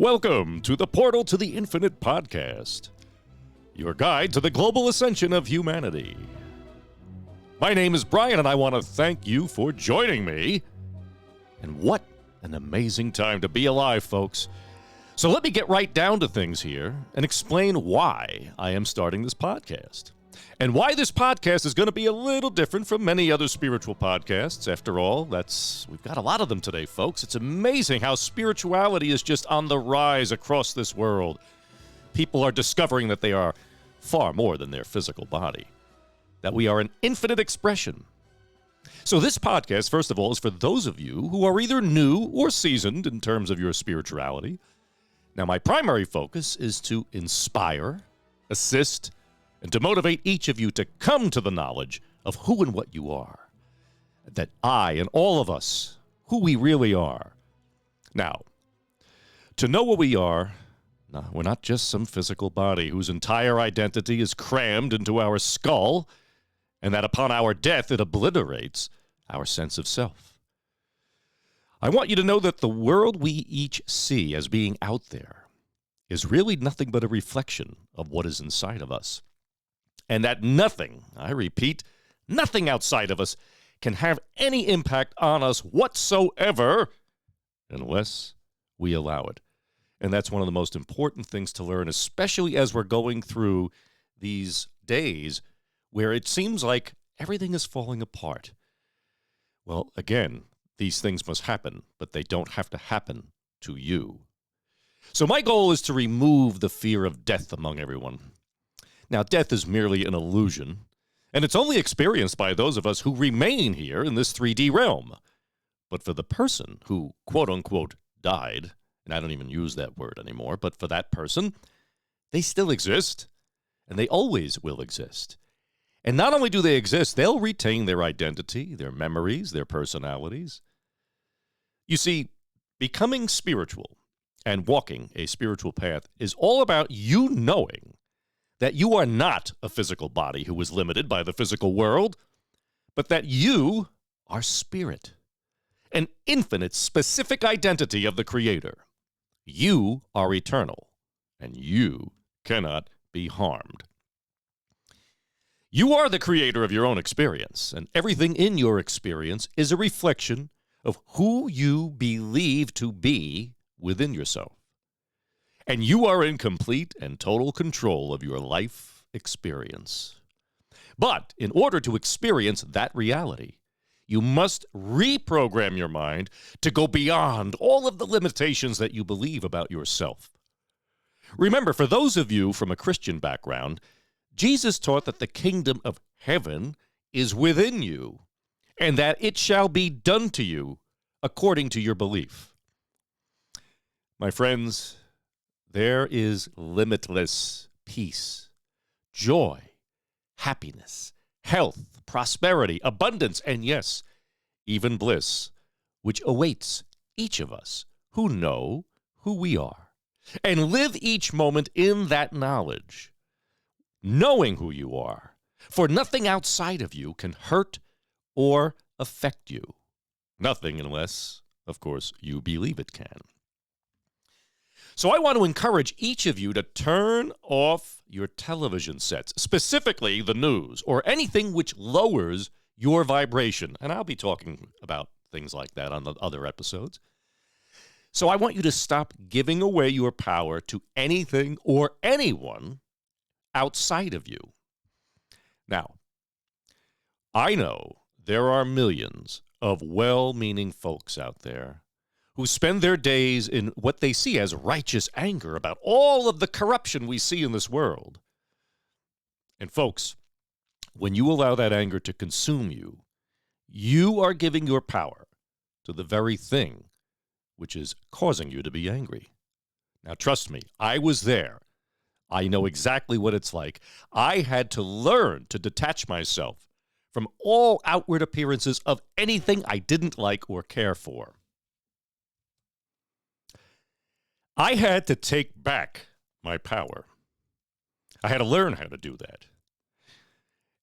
Welcome to the Portal to the Infinite podcast, your guide to the global ascension of humanity. My name is Brian, and I want to thank you for joining me. And what an amazing time to be alive, folks. So let me get right down to things here and explain why I am starting this podcast. And why this podcast is going to be a little different from many other spiritual podcasts. After all, we've got a lot of them today, folks. It's amazing how spirituality is just on the rise across this world. People are discovering that they are far more than their physical body, that we are an infinite expression. So this podcast, first of all, is for those of you who are either new or seasoned in terms of your spirituality. Now, my primary focus is to inspire, assist, and to motivate each of you to come to the knowledge of who and what you are. That I and all of us, who we really are. Now, to know what we are, no, we're not just some physical body whose entire identity is crammed into our skull, and that upon our death it obliterates our sense of self. I want you to know that the world we each see as being out there is really nothing but a reflection of what is inside of us. And that nothing, I repeat, nothing outside of us can have any impact on us whatsoever unless we allow it. And that's one of the most important things to learn, especially as we're going through these days where it seems like everything is falling apart. Well, again, these things must happen, but they don't have to happen to you. So my goal is to remove the fear of death among everyone. Now, death is merely an illusion, and it's only experienced by those of us who remain here in this 3D realm. But for the person who, quote-unquote, died, and I don't even use that word anymore, but for that person, they still exist, and they always will exist. And not only do they exist, they'll retain their identity, their memories, their personalities. You see, becoming spiritual and walking a spiritual path is all about you knowing that you are not a physical body who is limited by the physical world, but that you are spirit, an infinite, specific identity of the Creator. You are eternal, and you cannot be harmed. You are the creator of your own experience, and everything in your experience is a reflection of who you believe to be within yourself. And you are in complete and total control of your life experience. But in order to experience that reality, you must reprogram your mind to go beyond all of the limitations that you believe about yourself. Remember, for those of you from a Christian background, Jesus taught that the kingdom of heaven is within you, and that it shall be done to you according to your belief. My friends, there is limitless peace, joy, happiness, health, prosperity, abundance, and yes, even bliss, which awaits each of us who know who we are and live each moment in that knowledge, knowing who you are, for nothing outside of you can hurt or affect you. Nothing unless, of course, you believe it can. So I want to encourage each of you to turn off your television sets, specifically the news, or anything which lowers your vibration. And I'll be talking about things like that on the other episodes. So I want you to stop giving away your power to anything or anyone outside of you. Now, I know there are millions of well-meaning folks out there who spend their days in what they see as righteous anger about all of the corruption we see in this world. And folks, when you allow that anger to consume you, you are giving your power to the very thing which is causing you to be angry. Now, trust me, I was there. I know exactly what it's like. I had to learn to detach myself from all outward appearances of anything I didn't like or care for. I had to take back my power. I had to learn how to do that.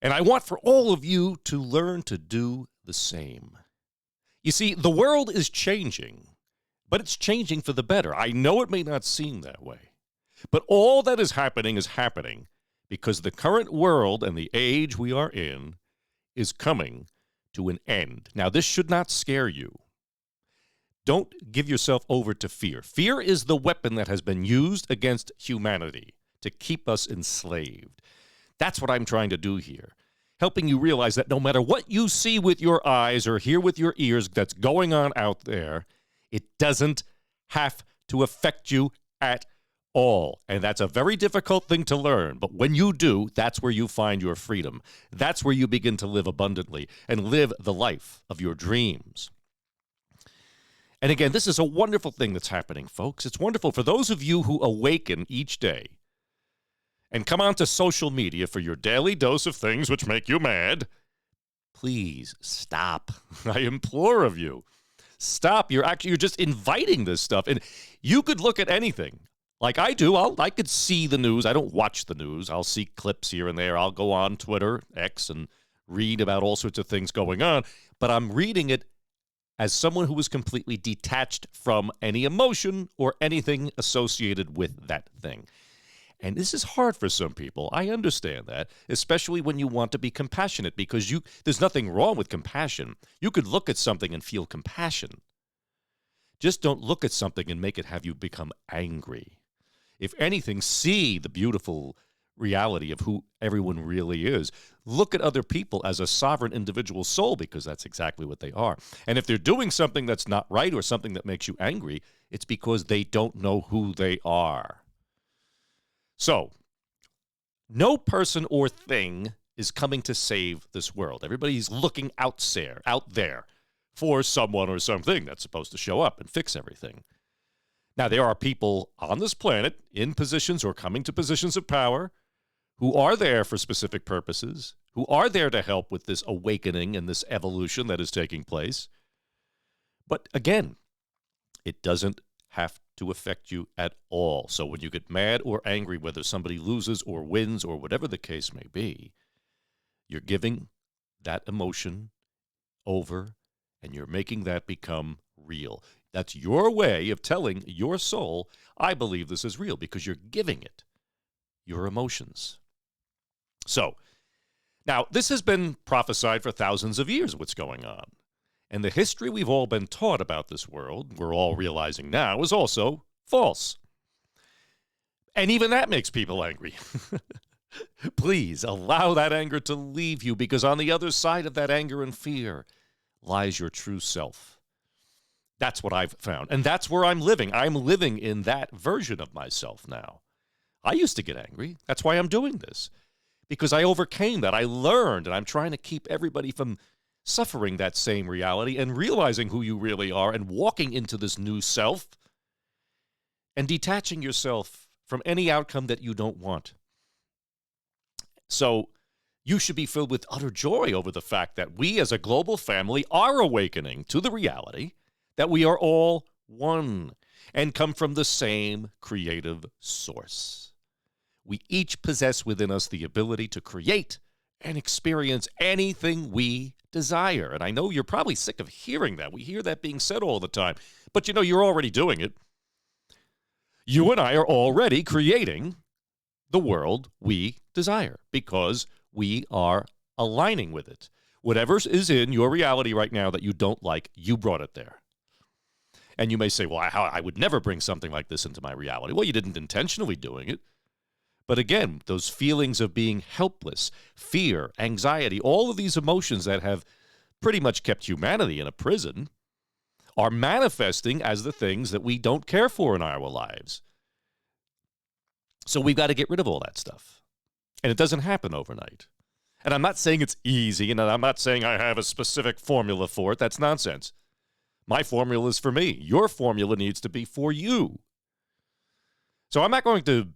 And I want for all of you to learn to do the same. You see, the world is changing, But it's changing for the better. I know it may not seem that way, but all that is happening because the current world and the age we are in is coming to an end. Now, this should not scare you. Don't give yourself over to fear. Fear is the weapon that has been used against humanity to keep us enslaved. That's what I'm trying to do here, helping you realize that no matter what you see with your eyes or hear with your ears that's going on out there, it doesn't have to affect you at all. And that's a very difficult thing to learn. But when you do, that's where you find your freedom. That's where you begin to live abundantly and live the life of your dreams. And again, this is a wonderful thing that's happening, folks. It's wonderful for those of you who awaken each day and come onto social media for your daily dose of things which make you mad. Please stop. I implore of you. Stop. You're just inviting this stuff. And you could look at anything like I do. I could see the news. I don't watch the news. I'll see clips here and there. I'll go on Twitter, X, and read about all sorts of things going on. But I'm reading it as someone who is completely detached from any emotion or anything associated with that thing. And this is hard for some people. I understand that, especially when you want to be compassionate, because there's nothing wrong with compassion. You could look at something and feel compassion. Just don't look at something and make it have you become angry. If anything, see the beautiful reality of who everyone really is. Look at other people as a sovereign individual soul, because that's exactly what they are. And if they're doing something that's not right or something that makes you angry, it's because they don't know who they are. So, no person or thing is coming to save this world. Everybody's looking out there for someone or something that's supposed to show up and fix everything. Now, there are people on this planet in positions or coming to positions of power who are there for specific purposes, who are there to help with this awakening and this evolution that is taking place. But again, it doesn't have to affect you at all. So when you get mad or angry, whether somebody loses or wins or whatever the case may be, you're giving that emotion over and you're making that become real. That's your way of telling your soul, I believe this is real, because you're giving it your emotions. So, now, this has been prophesied for thousands of years, what's going on. And the history we've all been taught about this world, we're all realizing now, is also false. And even that makes people angry. Please allow that anger to leave you, because on the other side of that anger and fear lies your true self. That's what I've found. And that's where I'm living. I'm living in that version of myself now. I used to get angry. That's why I'm doing this. Because I overcame that. I learned, and I'm trying to keep everybody from suffering that same reality and realizing who you really are and walking into this new self and detaching yourself from any outcome that you don't want. So you should be filled with utter joy over the fact that we as a global family are awakening to the reality that we are all one and come from the same creative source. We each possess within us the ability to create and experience anything we desire. And I know you're probably sick of hearing that. We hear that being said all the time. But you know, you're already doing it. You and I are already creating the world we desire because we are aligning with it. Whatever is in your reality right now that you don't like, you brought it there. And you may say, well, I would never bring something like this into my reality. Well, you didn't intentionally doing it. But again, those feelings of being helpless, fear, anxiety, all of these emotions that have pretty much kept humanity in a prison are manifesting as the things that we don't care for in our lives. So we've got to get rid of all that stuff. And it doesn't happen overnight. And I'm not saying it's easy, and I'm not saying I have a specific formula for it. That's nonsense. My formula is for me. Your formula needs to be for you. So I'm not going to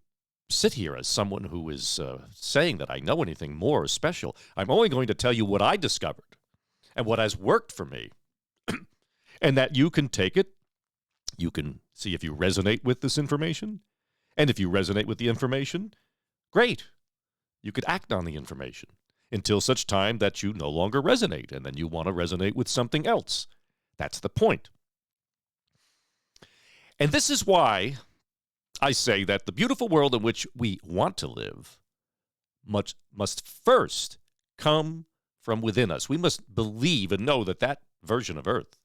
sit here as someone who is saying that I know anything more special. I'm only going to tell you what I discovered and what has worked for me. And that you can take it. You can see if you resonate with this information. And if you resonate with the information, great. You could act on the information until such time that you no longer resonate, and then you want to resonate with something else. That's the point. And this is why I say that the beautiful world in which we want to live must first come from within us. We must believe and know that that version of Earth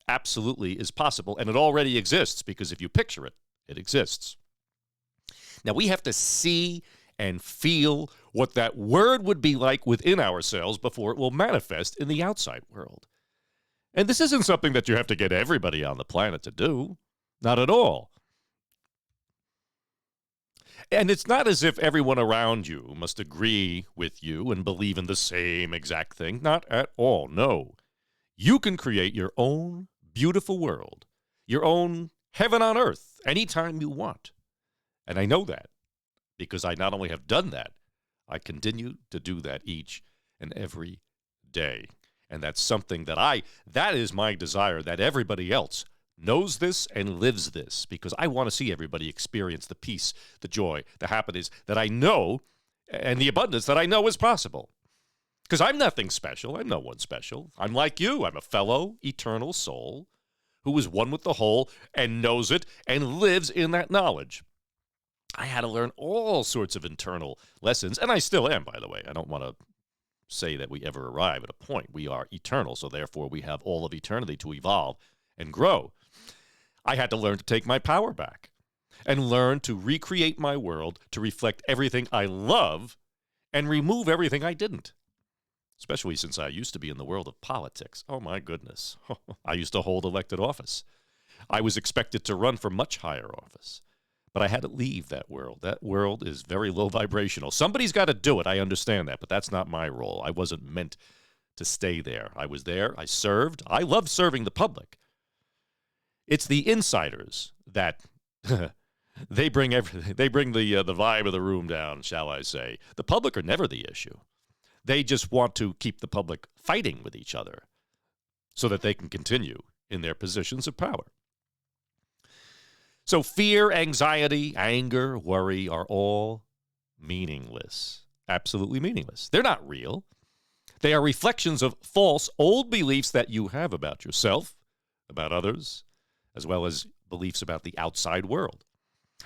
absolutely is possible, and it already exists, because if you picture it, it exists. Now, we have to see and feel what that word would be like within ourselves before it will manifest in the outside world. And this isn't something that you have to get everybody on the planet to do. Not at all. And it's not as if everyone around you must agree with you and believe in the same exact thing. Not at all, no. You can create your own beautiful world, your own heaven on earth, anytime you want. And I know that because I not only have done that, I continue to do that each and every day. And that's something that is my desire, that everybody else knows this and lives this, because I want to see everybody experience the peace, the joy, the happiness that I know, and the abundance that I know is possible. Because I'm nothing special. I'm no one special. I'm like you. I'm a fellow eternal soul who is one with the whole and knows it and lives in that knowledge. I had to learn all sorts of internal lessons, and I still am, by the way. I don't want to say that we ever arrive at a point. We are eternal, so therefore we have all of eternity to evolve and grow. I had to learn to take my power back and learn to recreate my world to reflect everything I love and remove everything I didn't, especially since I used to be in the world of politics. Oh, my goodness. I used to hold elected office. I was expected to run for much higher office, but I had to leave that world. That world is very low vibrational. Somebody's got to do it. I understand that, but that's not my role. I wasn't meant to stay there. I was there. I served. I loved serving the public. It's the insiders that they bring everything. They bring the vibe of the room down, shall I say. The public are never the issue. They just want to keep the public fighting with each other so that they can continue in their positions of power. So fear, anxiety, anger, worry are all meaningless, absolutely meaningless. They're not real. They are reflections of false, old beliefs that you have about yourself, about others, as well as beliefs about the outside world.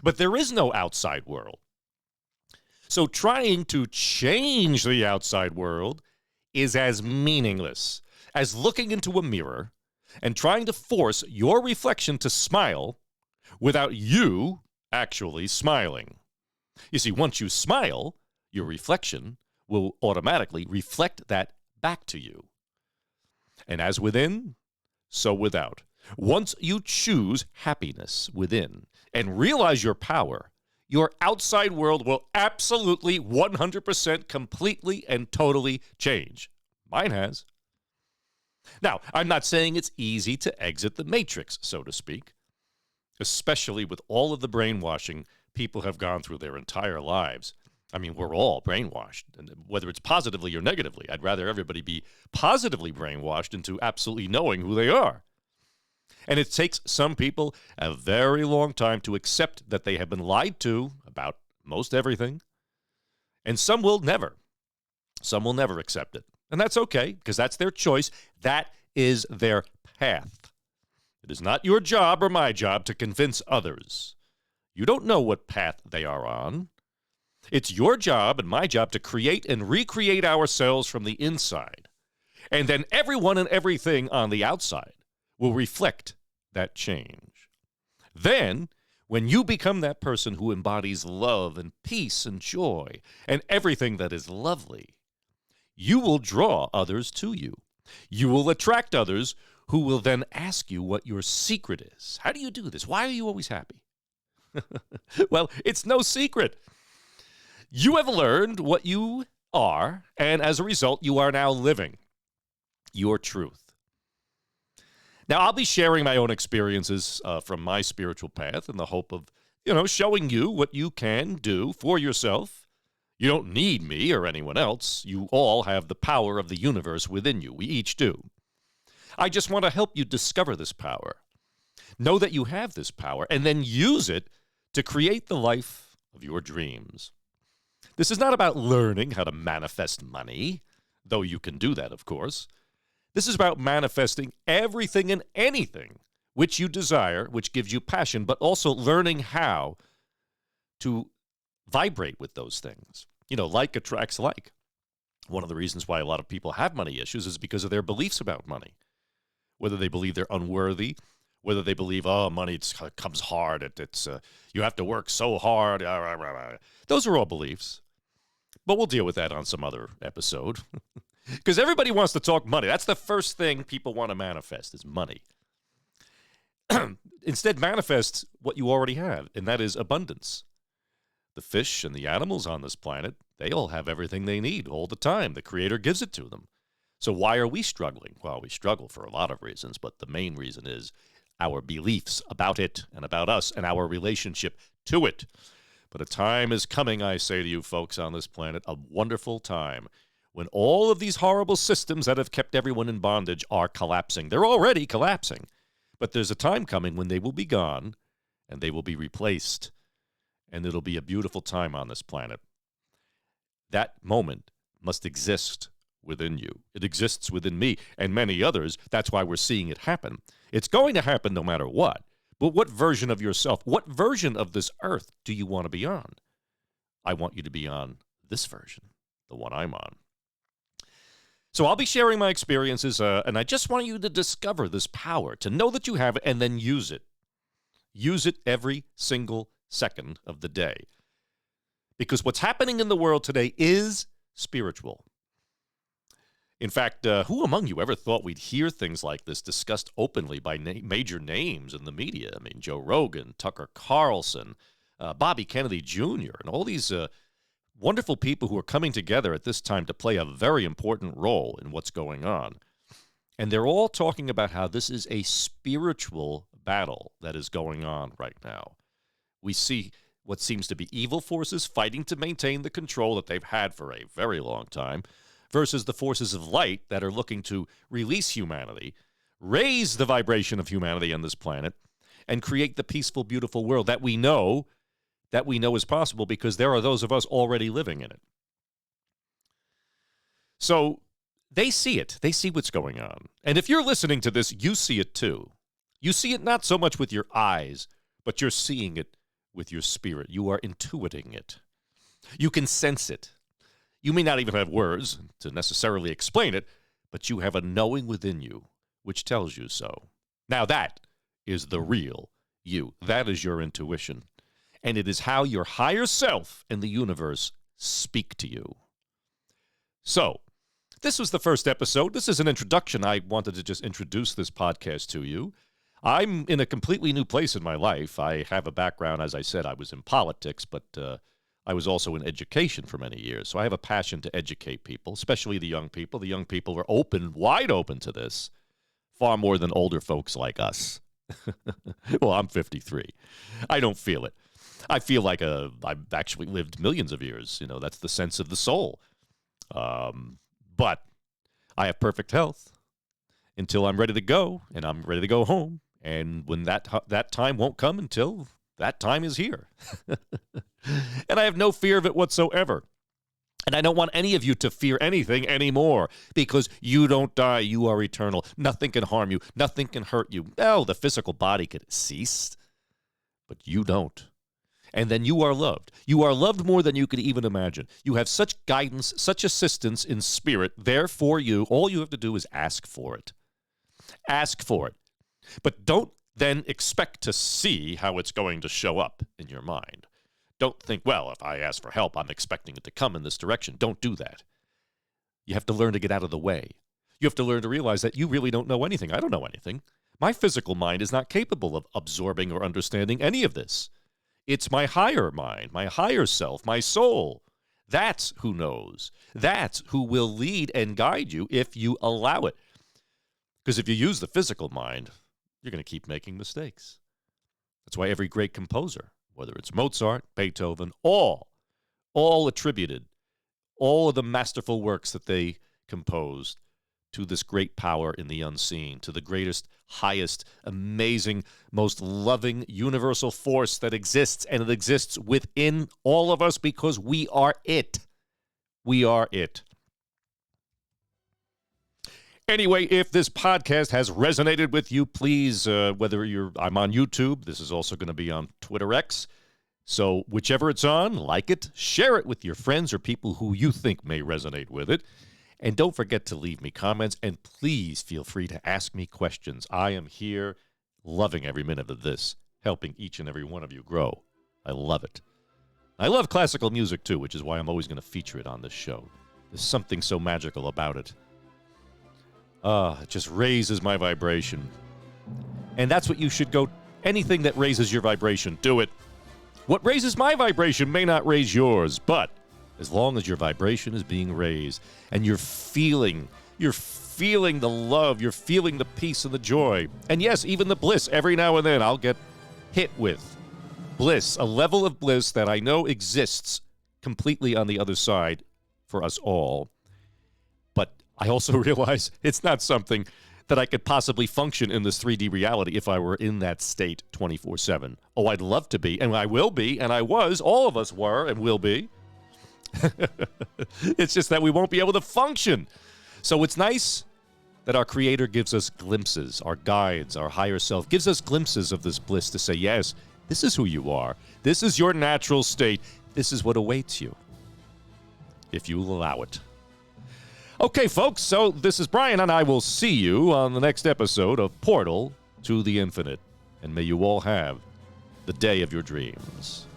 But there is no outside world. So trying to change the outside world is as meaningless as looking into a mirror and trying to force your reflection to smile without you actually smiling. You see, once you smile, your reflection will automatically reflect that back to you. And as within, so without. Once you choose happiness within and realize your power, your outside world will absolutely 100% completely and totally change. Mine has. Now, I'm not saying it's easy to exit the matrix, so to speak, especially with all of the brainwashing people have gone through their entire lives. I mean, we're all brainwashed, and whether it's positively or negatively. I'd rather everybody be positively brainwashed into absolutely knowing who they are. And it takes some people a very long time to accept that they have been lied to about most everything. And some will never. Some will never accept it. And that's okay, because that's their choice. That is their path. It is not your job or my job to convince others. You don't know what path they are on. It's your job and my job to create and recreate ourselves from the inside. And then everyone and everything on the outside will reflect that change. Then, when you become that person who embodies love and peace and joy and everything that is lovely, you will draw others to you. You will attract others who will then ask you what your secret is. How do you do this? Why are you always happy? Well, it's no secret. You have learned what you are, and as a result, you are now living your truth. Now, I'll be sharing my own experiences from my spiritual path in the hope of, showing you what you can do for yourself. You don't need me or anyone else. You all have the power of the universe within you. We each do. I just want to help you discover this power. Know that you have this power, and then use it to create the life of your dreams. This is not about learning how to manifest money, though you can do that, of course. This is about manifesting everything and anything which you desire, which gives you passion, but also learning how to vibrate with those things. Like attracts like. One of the reasons why a lot of people have money issues is because of their beliefs about money. Whether they believe they're unworthy, whether they believe, money comes hard, you have to work so hard. Those are all beliefs. But we'll deal with that on some other episode. Because everybody wants to talk money. That's the first thing people want to manifest is money. Instead, manifest what you already have, and that is abundance. The fish and the animals on this planet, they all have everything they need all the time. The Creator gives it to them. So why are we struggling? Well, we struggle for a lot of reasons, but the main reason is our beliefs about it and about us and our relationship to it. But a time is coming, I say to you folks on this planet, a wonderful time, when all of these horrible systems that have kept everyone in bondage are collapsing. They're already collapsing. But there's a time coming when they will be gone and they will be replaced. And it'll be a beautiful time on this planet. That moment must exist within you. It exists within me and many others. That's why we're seeing it happen. It's going to happen no matter what. But what version of yourself, what version of this earth do you want to be on? I want you to be on this version, the one I'm on. So I'll be sharing my experiences, and I just want you to discover this power, to know that you have it, and then use it. Use it every single second of the day. Because what's happening in the world today is spiritual. In fact, who among you ever thought we'd hear things like this discussed openly by major names in the media? I mean, Joe Rogan, Tucker Carlson, Bobby Kennedy Jr., and all these wonderful people who are coming together at this time to play a very important role in what's going on. And they're all talking about how this is a spiritual battle that is going on right now. We see what seems to be evil forces fighting to maintain the control that they've had for a very long time, versus the forces of light that are looking to release humanity, raise the vibration of humanity on this planet, and create the peaceful, beautiful world that we know is possible because there are those of us already living in it. So they see it. They see what's going on. And if you're listening to this, you see it too. You see it not so much with your eyes, but you're seeing it with your spirit. You are intuiting it. You can sense it. You may not even have words to necessarily explain it, but you have a knowing within you which tells you so. Now that is the real you. That is your intuition. And it is how your higher self and the universe speak to you. So, this was the first episode. This is an introduction. I wanted to just introduce this podcast to you. I'm in a completely new place in my life. I have a background, as I said, I was in politics, but I was also in education for many years. So I have a passion to educate people, especially the young people. The young people are open, wide open to this, far more than older folks like us. Well, I'm 53. I don't feel it. I feel like I've actually lived millions of years. That's the sense of the soul. But I have perfect health until I'm ready to go, and I'm ready to go home. And when that time won't come until that time is here. And I have no fear of it whatsoever. And I don't want any of you to fear anything anymore because you don't die. You are eternal. Nothing can harm you. Nothing can hurt you. No, the physical body could cease, but you don't. And then you are loved. You are loved more than you could even imagine. You have such guidance, such assistance in spirit there for you. All you have to do is ask for it. Ask for it. But don't then expect to see how it's going to show up in your mind. Don't think, well, if I ask for help, I'm expecting it to come in this direction. Don't do that. You have to learn to get out of the way. You have to learn to realize that you really don't know anything. I don't know anything. My physical mind is not capable of absorbing or understanding any of this. It's my higher mind, my higher self, my soul. That's who knows. That's who will lead and guide you if you allow it. Because if you use the physical mind, you're going to keep making mistakes. That's why every great composer, whether it's Mozart, Beethoven, all attributed all of the masterful works that they composed to this great power in the unseen, to the greatest, highest, amazing, most loving universal force that exists, and it exists within all of us because we are it. We are it. Anyway, if this podcast has resonated with you, please, I'm on YouTube. This is also going to be on Twitter X. So whichever it's on, like it, share it with your friends or people who you think may resonate with it. And don't forget to leave me comments, and please feel free to ask me questions. I am here loving every minute of this, helping each and every one of you grow. I love it. I love classical music, too, which is why I'm always going to feature it on this show. There's something so magical about it. It just raises my vibration. And that's what you should go. Anything that raises your vibration, do it. What raises my vibration may not raise yours, but as long as your vibration is being raised and you're feeling the love, you're feeling the peace and the joy, and yes, even the bliss. Every now and then I'll get hit with bliss, a level of bliss that I know exists completely on the other side for us all. But I also realize it's not something that I could possibly function in this 3D reality if I were in that state 24/7. Oh, I'd love to be, and I will be, and I was. All of us were and will be. It's just that we won't be able to function. So it's nice that our Creator gives us glimpses, our guides, our higher self, gives us glimpses of this bliss to say, yes, this is who you are. This is your natural state. This is what awaits you, if you will allow it. Okay, folks, so this is Brian, and I will see you on the next episode of Portal to the Infinite. And may you all have the day of your dreams.